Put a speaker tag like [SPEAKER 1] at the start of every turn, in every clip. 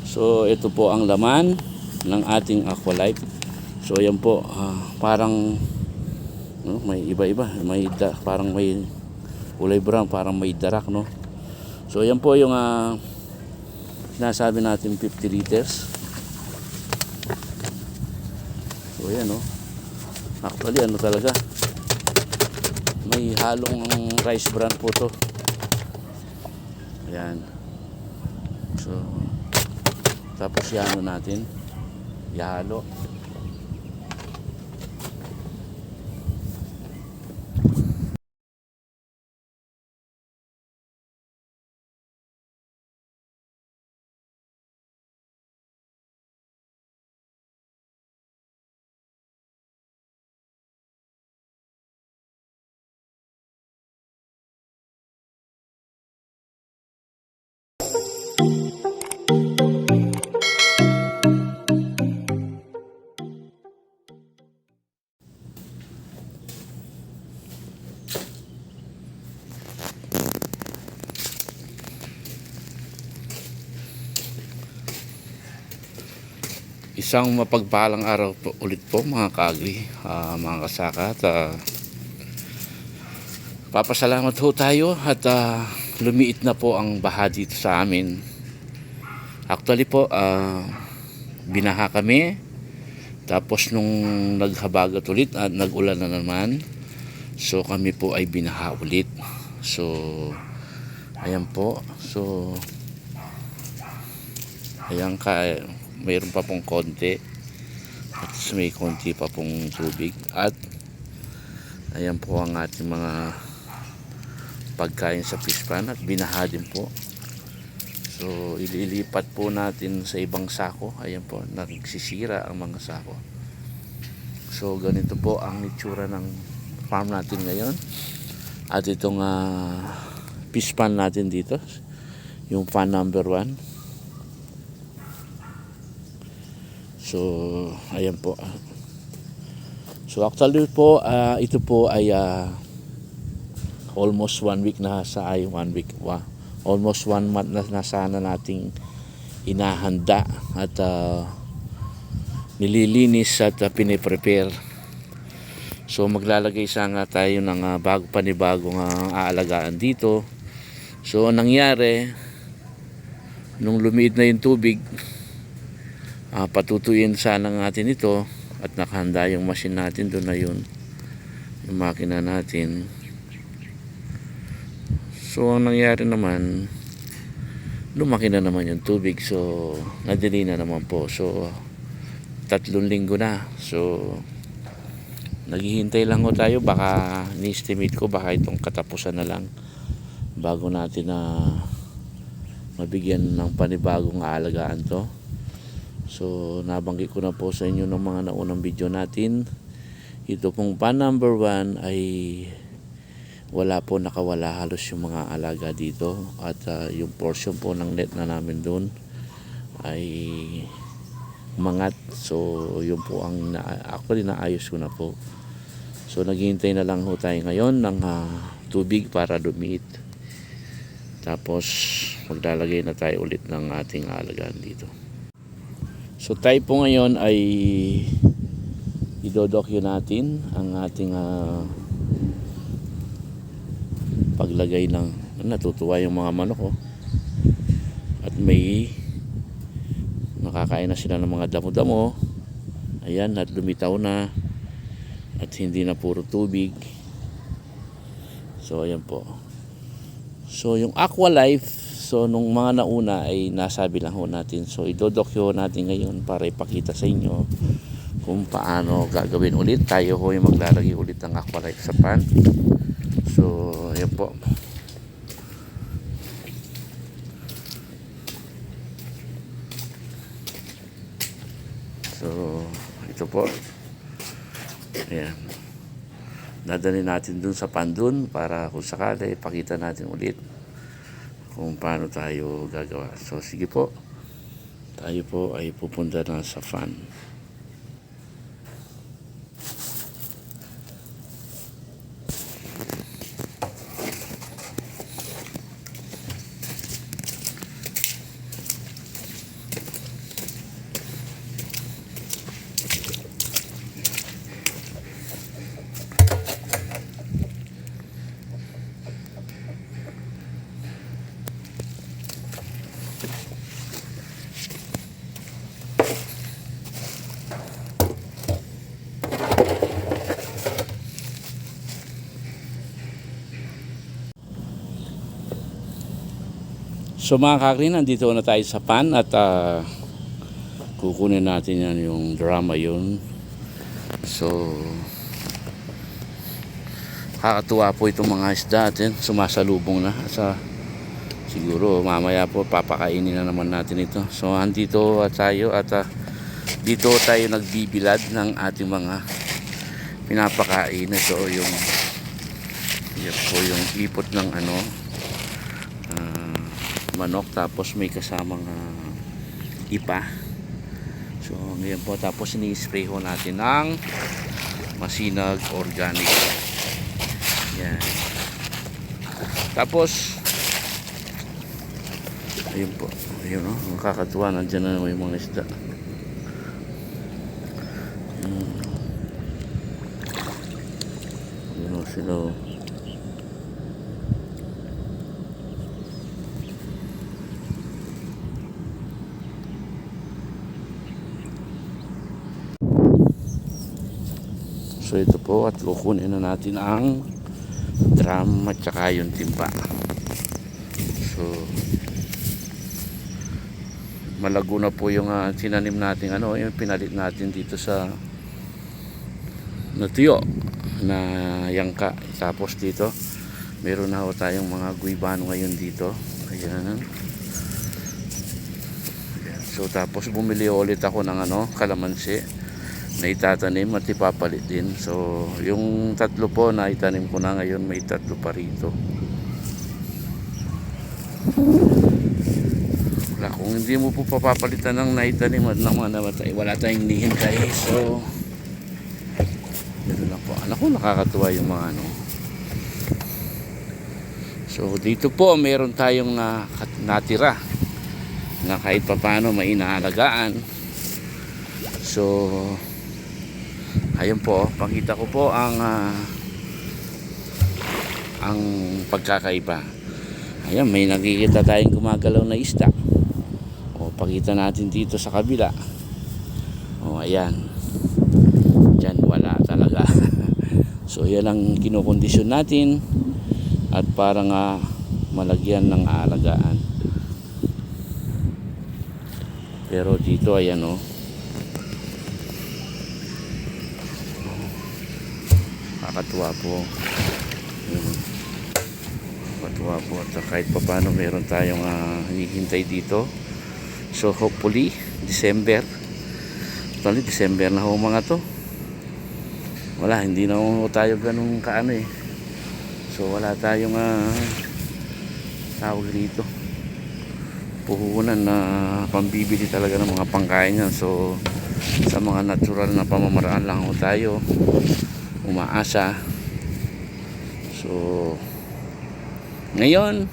[SPEAKER 1] So ito po ang laman ng ating Aqualife. So ayan po, parang may iba-iba, parang may kulay brown, parang may darak, no. So ayan po yung nasabi natin 50 liters. So ayan, no. Actually ano talaga, may halong rice bran po to. Ayan. So tapos yan natin, ihalo. Isang mapagpalang araw po ulit po mga kaagri, mga kasaka, at papasalamat ho tayo at lumiit na po ang baha dito sa amin. Actually po, binaha kami, tapos nung naghabagat ulit at nag-ulan na naman, so kami po ay binaha ulit. So ayan po, so ayan, mayroon pa pong konti at may konti pa pong tubig, at ayan po ang ating mga pagkain sa fish pan at binaha din po. So ililipat po natin sa ibang sako. Ayan po, nagsisira ang mga sako. So ganito po ang itsura ng farm natin ngayon. At itong fish pan natin dito, yung pan number 1. So ayan po. So actually po, ito po ay almost 1 week na almost 1 month na sana nating inahanda at nililinis at piniprepare. So maglalagay sana tayo ng panibagong aalagaan dito. So ang nangyari, nung lumiit na yung tubig, patutuyin sana natin ito at nakahanda yung machine natin doon na yun, yung makina natin. So ang nangyari naman, lumaki na naman yung tubig, so nadili na naman po. So 3 linggo na. So naghihintay lang ho tayo, baka ni-estimate ko baka itong katapusan na lang bago natin mabigyan ng panibagong aalagaan to. So nabanggit ko na po sa inyo ng mga naunang video natin, ito pong pan number 1 ay nakawala halos yung mga alaga dito, at yung portion po ng net na namin doon ay umangat. So yun po ang actually naayos ko na po. So naghihintay na lang ho tayo ngayon ng tubig para lumiit, tapos maglalagay na tayo ulit ng ating alagaan dito. So tayo po ngayon ay idodokyo natin ang ating paglagay ng, natutuwa yung mga manok ko, at may nakakain na sila ng mga damo-damo. Ayan, at lumitaw na at hindi na puro tubig. So ayan po. So yung Aqualife, so nung mga nauna ay nasabi lang ho natin. So idodokyo natin ngayon para ipakita sa inyo kung paano gagawin ulit. Tayo ho yung maglalagay ulit ng Aqualife sa pan. So ayan po. So ito po. Ayan. Dadali natin dun sa pan dun para kung sakali ipakita natin ulit kung paano tayo gagawa. So sige po, tayo po ay pupunta na sa fan. So mga kakri, nandito na tayo sa pan at kukunin natin yan yung drama yun. So kakatuwa po itong mga isda atin, sumasalubong na sa siguro mamaya po papakainin na naman natin ito. So andito tayo at dito tayo nagbibilad ng ating mga pinapakain. Ito yung yan po yung ipot ng manok, tapos may kasamang ipa. So ngayon po, tapos ini-spray ho natin ng Masinag Organic. Yan. Tapos ayun po, ayun o, nakakatuwa, nandiyan na may mga isda. Ayun o sila o. So ito po, at kukunin na natin ang drum at saka yung timba. So malago na po yung tinanim natin yung pinalit natin dito sa natuyo na yangka. Tapos dito meron na ho tayong mga guibano ngayon dito. Ayan. So tapos bumili ulit ako ng kalamansi na itatanim at ipapalit din. So yung tatlo po na itanim ko na ngayon, may tatlo pa rito. Wala, kung hindi mo po papapalitan ng naitanim at ng mga namatay, wala tayong hinihintay. So ganoon lang po. Alam ko, nakakatuwa yung mga So dito po meron tayong natira na kahit papano may inaalagaan. So ayun po, pakita ko po ang pagkakaiba. Ayan, may nakikita tayong gumagalaw na isda. O, pakita natin dito sa kabila. O, ayan. Diyan wala talaga. So, yan ang kinukondisyon natin. At parang malagyan ng alagaan. Pero dito, ayan o. Nakakatuwa po. Nakakatuwa po. At kahit pa paano meron tayong hinihintay dito. So hopefully December. Actually December na ho mga to. Wala, hindi na ho tayo ganun So wala tayong tawag dito, puhunan na pambibili talaga ng mga pangkain yan. So sa mga natural na pamamaraan lang ho tayo umaasa. So ngayon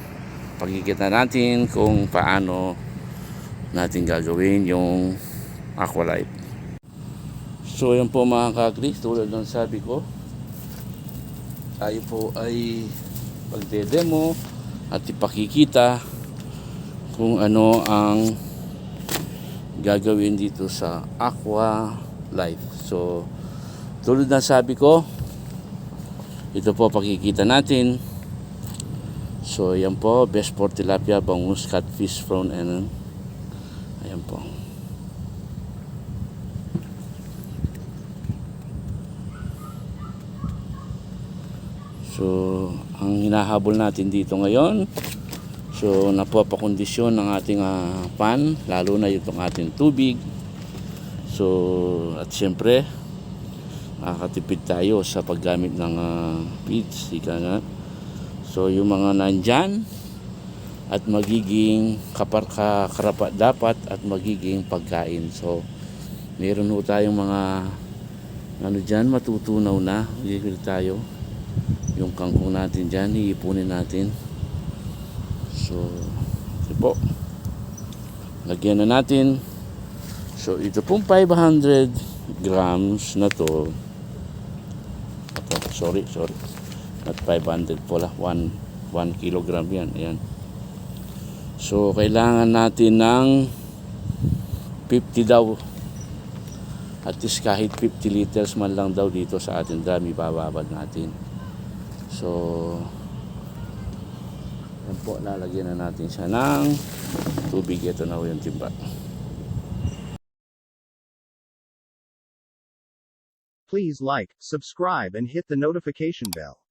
[SPEAKER 1] pagkikita natin kung paano natin gagawin yung Aqualife. So yan po mga kakri, tulad ng sabi ko, tayo po ay pagde-demo at ipakikita kung ano ang gagawin dito sa Aqualife. So tulad na sabi ko, ito po pakikita natin. So yan po, best for tilapia, bangus, catfish, prawn, and ayan po. So ang hinahabol natin dito ngayon, so napapakondisyon ng ating pan, lalo na itong ating tubig. So at syempre makakatipid tayo sa paggamit ng feeds, ika nga. So yung mga nandyan at magiging karapat dapat at magiging pagkain. So meron ho tayong mga dyan, matutunaw na. Gigil tayo yung kangkong natin dyan, iipunin natin. So ito po, lagyan na natin. So ito pong 500 grams na to. Sorry, not 500 pala, 1 kilogram yan. Ayan. So kailangan natin ng 50 daw, at least kahit 50 liters man lang daw dito sa ating drum, ibababad natin. So Yan po, lalagyan na natin siya ng tubig. Ito na po yung timba.
[SPEAKER 2] Please like, subscribe and hit the notification bell.